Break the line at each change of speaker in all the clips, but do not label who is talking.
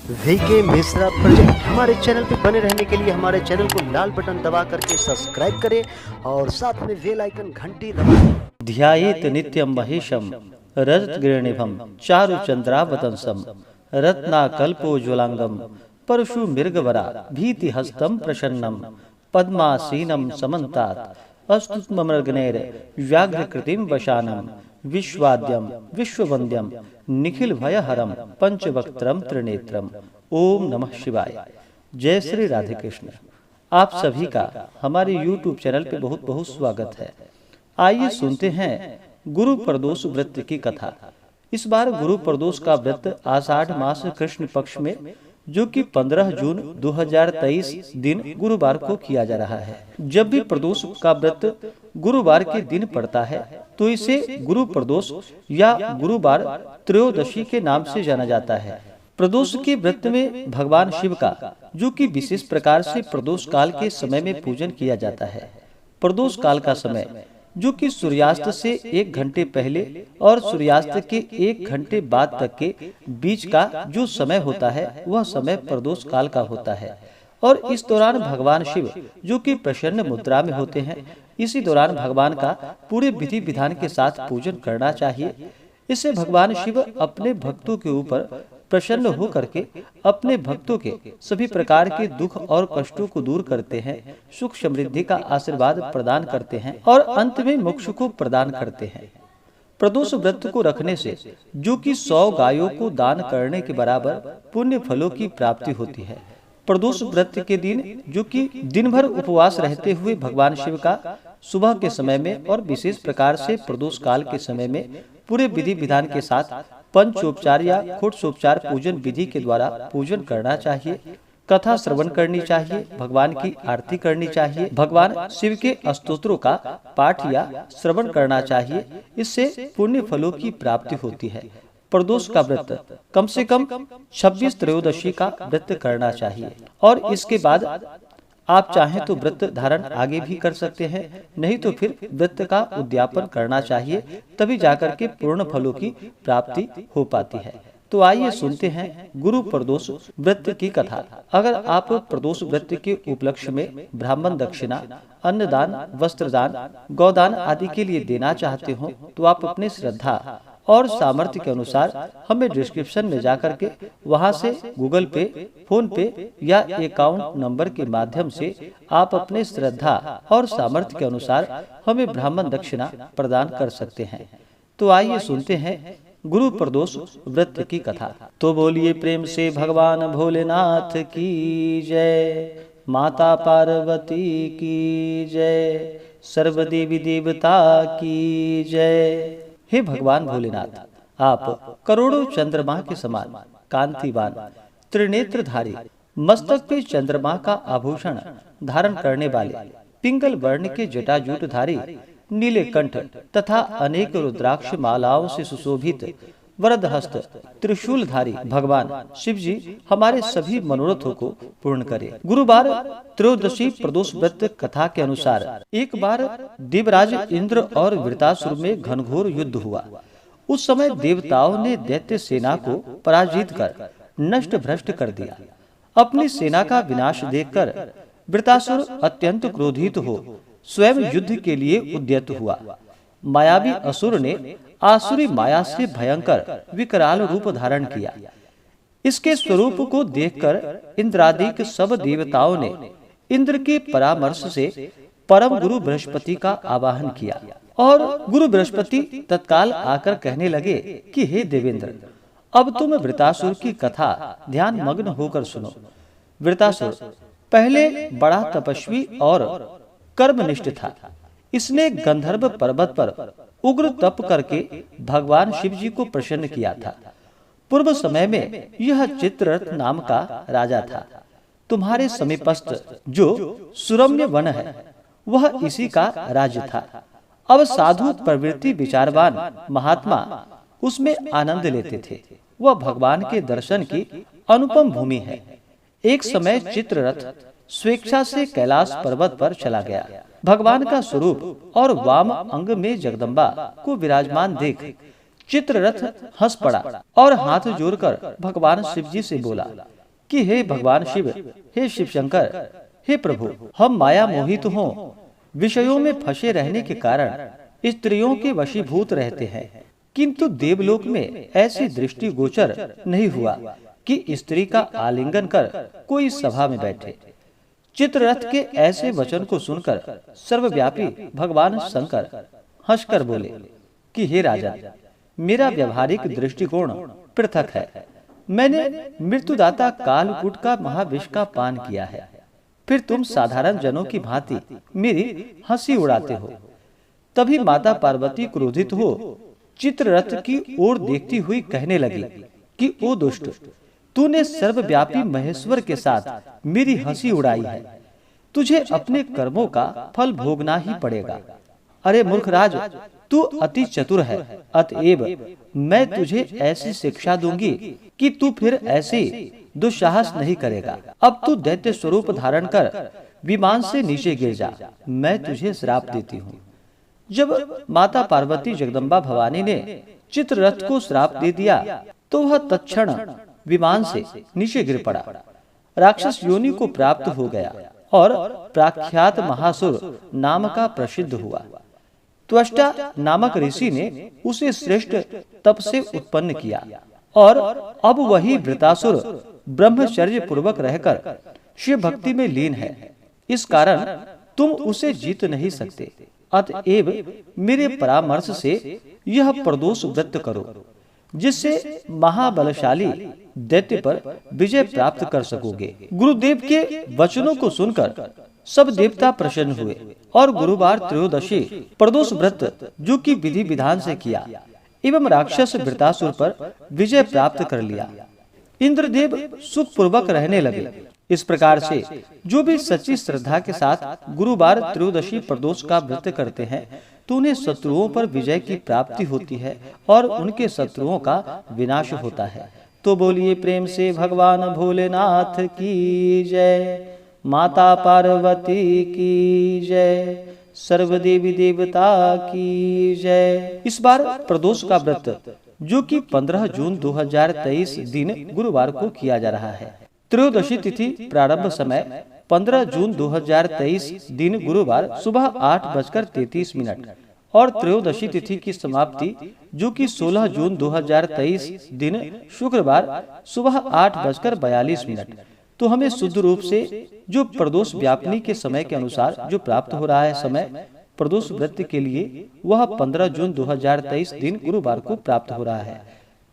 VK Mishra project. हमारे channel पे बने रहने के लिए हमारे चैनल को लाल बटन दबा करके सब्सक्राइब करें और साथ में बेल आइकन घंटी दबाएं।
ध्यायेत नित्यं महेशं रजतगिरिनिभं चारुचन्द्रावतंसं रत्नाकल्पोज्ज्वलांगं परशु मृगवरा भीतिहस्तं प्रसन्नं पद्मासीनं समन्तात् अस्तुत्ममृगणैर् व्याघ्रकृतिं वशानं विश्वाद्यं विश्ववन्द्यं निखिल भयहरं पंचवक्त्रं त्रिनेत्रम। ओम नमः शिवाय। जय श्री राधे कृष्ण। आप सभी का हमारे YouTube चैनल पे बहुत बहुत स्वागत है। आइए सुनते हैं गुरु प्रदोष व्रत की कथा। इस बार गुरु प्रदोष का व्रत आषाढ़ मास कृष्ण पक्ष में जो कि 15 जून 2023 दिन गुरुवार को किया जा रहा है। जब भी प्रदोष का व्रत गुरुवार के दिन पड़ता है तो इसे गुरु प्रदोष या गुरुवार त्रयोदशी के नाम से जाना जाता है। प्रदोष के व्रत में भगवान शिव का जो कि विशेष प्रकार से प्रदोष काल के समय में पूजन किया जाता है। प्रदोष काल का समय जो कि सूर्यास्त से 1 घंटे पहले और सूर्यास्त के 1 घंटे बाद तक के बीच का जो समय होता है वह समय प्रदोष काल का होता है। और इस दौरान भगवान शिव जो कि प्रसन्न मुद्रा में होते हैं, इसी दौरान भगवान का पूरे विधि विधान के साथ पूजन करना चाहिए। इससे भगवान शिव अपने भक्तों के ऊपर प्रसन्न हो करके अपने भक्तों के सभी प्रकार के दुख और कष्टों को दूर करते हैं, सुख समृद्धि का आशीर्वाद प्रदान करते हैं और अंत में मोक्ष को प्रदान करते हैं। प्रदोष व्रत को रखने से जो कि 100 गायों को दान करने के बराबर पुण्य फलों की प्राप्ति होती है। प्रदोष व्रत के दिन जो कि दिन भर उपवास रहते हुए भगवान शिव का सुबह के समय में और विशेष प्रकार से प्रदोष काल के समय में पूरे विधि विधान के साथ पंचोपचार या खोटोपचार पूजन विधि के द्वारा पूजन करना चाहिए। कथा श्रवण करनी चाहिए, भगवान की आरती करनी चाहिए, भगवान शिव के स्तोत्रों का पाठ या श्रवण करना चाहिए। इससे पुण्य फलों की प्राप्ति होती है। प्रदोष का व्रत कम से कम 26 त्रयोदशी का व्रत करना चाहिए और इसके बाद आप चाहें तो व्रत धारण आगे भी कर सकते हैं, नहीं तो फिर व्रत का उद्यापन करना चाहिए, तभी जाकर के पूर्ण फलों की प्राप्ति हो पाती है। तो आइए सुनते हैं गुरु प्रदोष व्रत की कथा। अगर आप प्रदोष व्रत के उपलक्ष्य में ब्राह्मण दक्षिणा, अन्नदान, वस्त्रदान, गौदान आदि के लिए देना चाहते हो तो आप अपनी श्रद्धा और सामर्थ्य के अनुसार हमें डिस्क्रिप्शन में जाकर के वहां से गूगल पे, फोन पे या अकाउंट नंबर के माध्यम से आप अपने श्रद्धा और सामर्थ्य के अनुसार हमें ब्राह्मण दक्षिणा प्रदान कर सकते हैं। तो आइए सुनते हैं गुरु प्रदोष व्रत की कथा। तो बोलिए प्रेम से भगवान भोलेनाथ की जय, माता पार्वती की जय, सर्वदेवी देवता की जय। हे भगवान भोलेनाथ, आप करोड़ों चंद्रमा के समान कांतिवान, त्रिनेत्रधारी, मस्तक पे चंद्रमा का आभूषण धारण करने वाले, पिंगल वर्ण के जटाजूटधारी, नीले कंठ तथा अनेक रुद्राक्ष मालाओं से सुशोभित, वरदहस्त, त्रिशूलधारी भगवान शिव जी हमारे सभी मनोरथों को पूर्ण करे। गुरुवार त्रयोदशी प्रदोष व्रत कथा के अनुसार एक बार देवराज इंद्र और वृतासुर में घनघोर युद्ध हुआ। उस समय देवताओं ने दैत्य सेना को पराजित कर नष्ट भ्रष्ट कर दिया। अपनी सेना का विनाश देखकर वृतासुर अत्यंत क्रोधित हो स्वयं युद्ध के लिए उद्यत हुआ। मायावी असुर ने आसुरी माया से भयंकर विकराल रूप धारण किया। इसके स्वरूप को देखकर इंद्रादिक सब देवताओं ने इंद्र के परामर्श से परम गुरु बृहस्पति का आवाहन किया और गुरु बृहस्पति तत्काल आकर कहने लगे कि हे देवेंद्र, अब तुम वृतासुर की कथा ध्यान मग्न होकर सुनो। वृतासुर पहले बड़ा तपस्वी और कर्मनिष्ठ था। इसने गंधर्व पर्वत पर उग्र तप करके भगवान शिव जी को प्रसन्न किया था। पूर्व समय में यह चित्ररथ नाम का राजा था। तुम्हारे समीपस्थ जो सुरम्य वन है वह इसी का राज्य था। अब साधु प्रवृत्ति विचारवान महात्मा उसमें आनंद लेते थे। वह भगवान के दर्शन की अनुपम भूमि है। एक समय चित्ररथ स्वेच्छा से कैलाश पर्वत पर चला गया। भगवान का स्वरूप और वाम अंग में जगदम्बा को विराजमान देख चित्ररथ हंस पड़ा और हाथ जोड़कर भगवान शिव जी से बोला, कि हे भगवान शिव, हे शिव शंकर, हे प्रभु, हम माया मोहित हों, विषयों में फंसे रहने के कारण स्त्रियों के वशीभूत रहते हैं, किंतु देवलोक में ऐसी दृष्टि गोचर नहीं हुआ कि स्त्री का आलिंगन कर कोई सभा में बैठे। चित्ररथ के ऐसे वचन को सुनकर सर्वव्यापी भगवान शंकर हंसकर बोले कि हे राजन, मेरा व्यवहारिक दृष्टिकोण पृथक है। मैंने मृत्युदाता कालकूट का महाविष का पान किया है, फिर तुम साधारण जनों की भांति मेरी हंसी उड़ाते हो। तभी माता पार्वती क्रोधित हो चित्ररथ की ओर देखती हुई कहने लगी कि ओ दुष्ट, तूने सर्वव्यापी महेश्वर के साथ मेरी हंसी उड़ाई है, तुझे अपने कर्मों का फल भोगना ही पड़ेगा। अरे मूर्खराज, तू अति चतुर है, अतएव मैं तुझे ऐसी शिक्षा दूंगी कि तू फिर ऐसे दुस्साहस नहीं करेगा। अब तू दैत्य स्वरूप धारण कर विमान से नीचे गिर जा, मैं तुझे श्राप देती हूँ। जब माता पार्वती जगदम्बा भवानी ने चित्ररथ को श्राप दे दिया तो वह तत्क्षण विमान से नीचे गिर पड़ा, राक्षस योनि को प्राप्त हो गया और प्रख्यात महासुर नाम का प्रसिद्ध हुआ। त्वष्टा नामक ऋषि ने उसे श्रेष्ठ तप से उत्पन्न किया और अब वही वृतासुर ब्रह्मचर्य पूर्वक रहकर शिव भक्ति में लीन है। इस कारण तुम उसे जीत नहीं सकते। अतएव मेरे परामर्श से यह प्रदोष व्रत करो, जिससे महाबलशाली दैत्य पर विजय प्राप्त कर सकोगे। गुरुदेव के वचनों को सुनकर सब देवता प्रसन्न हुए और गुरुवार त्रयोदशी प्रदोष व्रत जो कि विधि विधान से किया एवं राक्षस वृतासुर पर विजय प्राप्त कर लिया। इंद्रदेव सुख पूर्वक रहने लगे। इस प्रकार से जो भी सच्ची श्रद्धा के साथ गुरुवार त्रयोदशी प्रदोष का व्रत करते हैं तो उन्हें शत्रुओं पर विजय की प्राप्ति होती है और उनके शत्रुओं का विनाश होता है। तो बोलिए प्रेम से भगवान भोलेनाथ की जय, माता पार्वती की जय, सर्व देवी देवता की जय। इस बार प्रदोष का व्रत जो कि 15 जून 2023 दिन गुरुवार को किया जा रहा है। त्रयोदशी तिथि प्रारंभ समय 15 जून 2023 दिन गुरुवार सुबह 8:33 और त्रयोदशी तिथि की समाप्ति जो कि 16 जून 2023 दिन शुक्रवार सुबह 8:42। तो हमें शुद्ध रूप से जो प्रदोष व्यापनी के समय के अनुसार जो प्राप्त हो रहा है समय प्रदोष व्रत के लिए, वह 15 जून 2023 दिन गुरुवार को प्राप्त हो रहा है।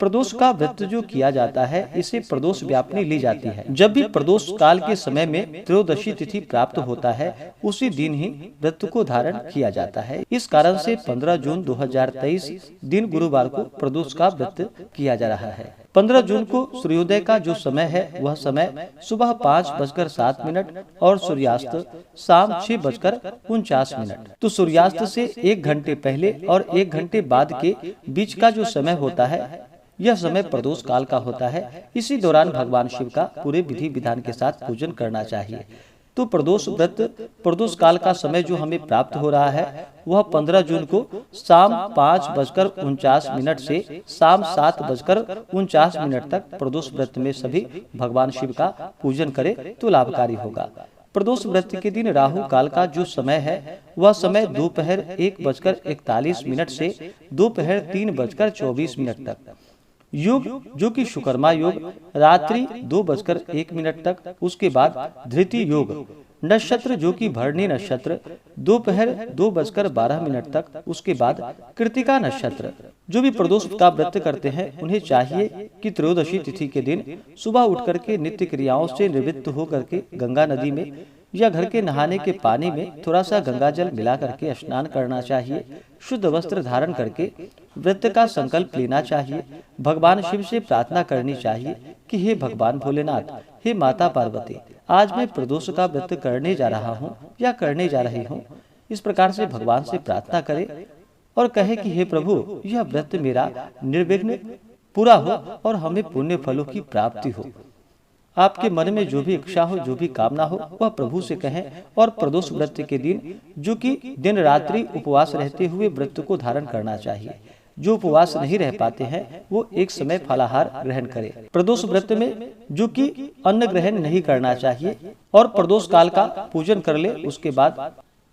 प्रदोष का व्रत जो किया जाता है इसे प्रदोष व्यापनी ली जाती है। जब भी प्रदोष काल के समय में त्रयोदशी तिथि प्राप्त होता है उसी दिन ही व्रत को धारण किया जाता है। इस कारण से 15 जून 2023 दिन गुरुवार को प्रदोष का व्रत किया जा रहा है। 15 जून को सूर्योदय का जो समय है वह समय सुबह 5:07 और सूर्यास्त शाम 6:49। तो सूर्यास्त से 1 घंटे पहले और 1 घंटे बाद के बीच का जो समय होता है यह समय प्रदोष काल का होता है। इसी दौरान भगवान शिव का पूरे विधि विधान के साथ पूजन करना चाहिए। तो प्रदोष व्रत प्रदोष काल का समय जो हमें प्राप्त हो रहा है वह 15 जून को शाम 5:49 से शाम 7:49 तक प्रदोष व्रत में सभी भगवान शिव का पूजन करें तो लाभकारी होगा। प्रदोष व्रत के दिन राहु काल का जो समय है वह समय दोपहर 1:41 से दोपहर 3:24 तक। योग जो कि शुकर्मा योग रात्रि 2:01 तक। उसके बाद धृति योग नक्षत्र जो कि भरणी नक्षत्र दोपहर 2:12 तक। उसके बाद कृतिका नक्षत्र। जो भी प्रदोष का व्रत करते हैं उन्हें चाहिए कि त्रयोदशी तिथि के दिन सुबह उठ करके नित्य क्रियाओं से निवृत्त होकर के गंगा नदी में या घर के नहाने के पानी में थोड़ा सा गंगा जल मिला करके स्नान करना चाहिए। शुद्ध वस्त्र धारण करके व्रत का संकल्प लेना चाहिए। भगवान शिव से प्रार्थना करनी चाहिए कि हे भगवान भोलेनाथ, हे माता पार्वती, आज मैं प्रदोष का व्रत करने जा रहा हूँ या करने जा रही हूँ। इस प्रकार से भगवान से प्रार्थना करे और कहे कि हे प्रभु, यह व्रत मेरा निर्विघ्न पूरा हो और हमें पुण्य फलों की प्राप्ति हो। आपके मन में जो भी इच्छा हो, जो भी कामना हो, वह प्रभु से कहें। और प्रदोष व्रत के दिन जो कि दिन रात्रि उपवास रहते हुए व्रत को धारण करना चाहिए। जो उपवास नहीं रह पाते हैं वो एक समय फलाहार ग्रहण करें। प्रदोष व्रत में जो कि अन्न ग्रहण नहीं करना चाहिए और प्रदोष काल का पूजन कर ले, उसके बाद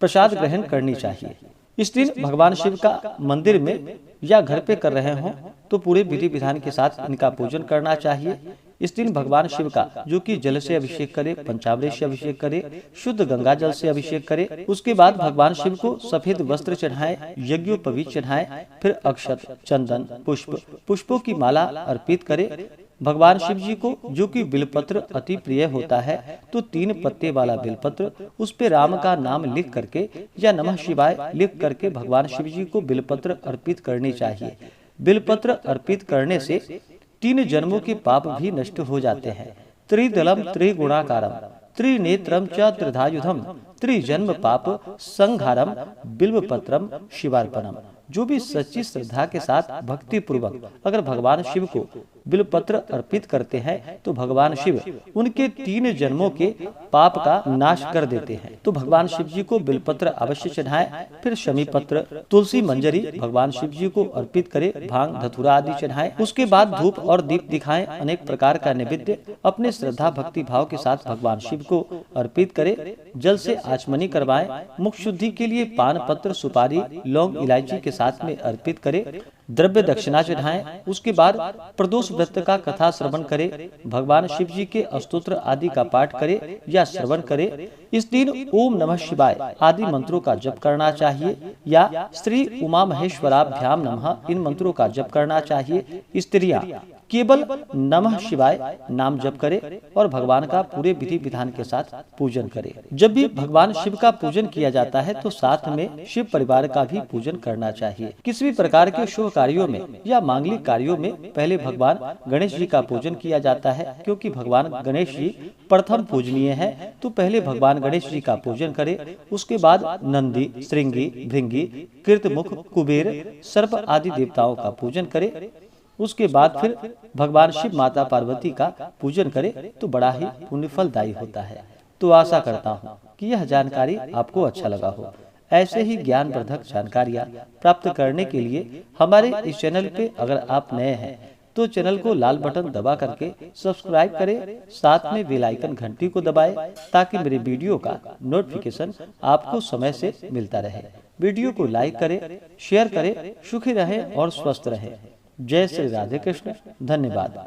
प्रसाद ग्रहण करनी चाहिए। इस दिन भगवान शिव का मंदिर में या घर पे कर रहे हों तो पूरे विधि विधान के साथ इनका पूजन करना चाहिए। इस दिन भगवान शिव का जो कि जल से अभिषेक करे, पंचामृत से अभिषेक करे, शुद्ध गंगा जल से अभिषेक करे। उसके बाद भगवान शिव को सफेद वस्त्र चढ़ाएं, यज्ञोपवीत चढ़ाएं, फिर अक्षत, चंदन, पुष्पों की माला अर्पित करे। भगवान शिव जी को जो कि बिलपत्र अति प्रिय होता है तो 3 पत्ते वाला बिलपत्र, उस पे राम का नाम लिख करके या नमः शिवाय लिख करके भगवान शिव जी को बिलपत्र अर्पित करनी चाहिए। बिलपत्र अर्पित करने से 3 जन्मों के पाप भी नष्ट हो जाते हैं। त्रिदलम त्रिगुणाकारम त्रिनेत्रम च त्रिधायुधम त्रिजन्म पाप संघारम बिल्वपत्रम शिवार्पणम। जो भी सच्ची श्रद्धा के साथ भक्ति पूर्वक अगर भगवान शिव को बिलपत्र अर्पित करते हैं तो भगवान शिव उनके 3 जन्मों के पाप का नाश कर देते हैं। तो भगवान शिव जी को बिलपत्र अवश्य चढ़ाएं, फिर शमी पत्र, तुलसी मंजरी भगवान शिव जी को अर्पित करें, भांग धतूरा आदि चढ़ाएं। उसके बाद धूप और दीप दिखाएं, अनेक प्रकार का नैवेद्य अपने श्रद्धा भक्ति भाव के साथ भगवान शिव को अर्पित करें। जल से आचमनी करवाएं। मुख शुद्धि के लिए पान पत्र, सुपारी, लौंग, इलायची के साथ में अर्पित करें। द्रव्य दक्षिणा चढ़ाएं। उसके बाद प्रदोष व्रत का कथा श्रवण करें, भगवान शिव जी के स्तोत्र आदि का पाठ करें या श्रवण करें। इस दिन ओम नमः शिवाय आदि मंत्रों का जप करना चाहिए या श्री उमा महेश्वराभ्याम नमः इन मंत्रों का जप करना चाहिए। स्त्रियां केवल नमः शिवाय नाम जप करें और भगवान का पूरे विधि विधान के साथ पूजन करें। जब भी भगवान शिव का पूजन किया जाता है तो साथ में शिव परिवार का भी पूजन करना चाहिए। किसी भी प्रकार के शुभ कार्यों में या मांगलिक कार्यों में पहले भगवान गणेश जी का पूजन किया जाता है, क्योंकि भगवान गणेश जी प्रथम पूजनीय है। तो पहले भगवान गणेश जी का पूजन करें, उसके बाद नंदी, श्रृंगी, भृंगी, कृतमुख, कुबेर, सर्प आदि देवताओं का पूजन करें। उसके बाद फिर भगवान शिव माता पार्वती का पूजन करें तो बड़ा ही पुण्यफलदायी होता है। तो आशा करता हूँ कि यह जानकारी आपको अच्छा लगा हो। ऐसे ही ज्ञानवर्धक जानकारियाँ प्राप्त करने के लिए हमारे इस चैनल पे अगर आप नए हैं तो चैनल को लाल बटन दबा करके सब्सक्राइब करें, साथ में बेल आइकन घंटी को दबाएं ताकि मेरे वीडियो का नोटिफिकेशन आपको समय से मिलता रहे। वीडियो को लाइक करें, शेयर करें। सुखी रहें और स्वस्थ रहें। जय श्री राधे कृष्ण। धन्यवाद।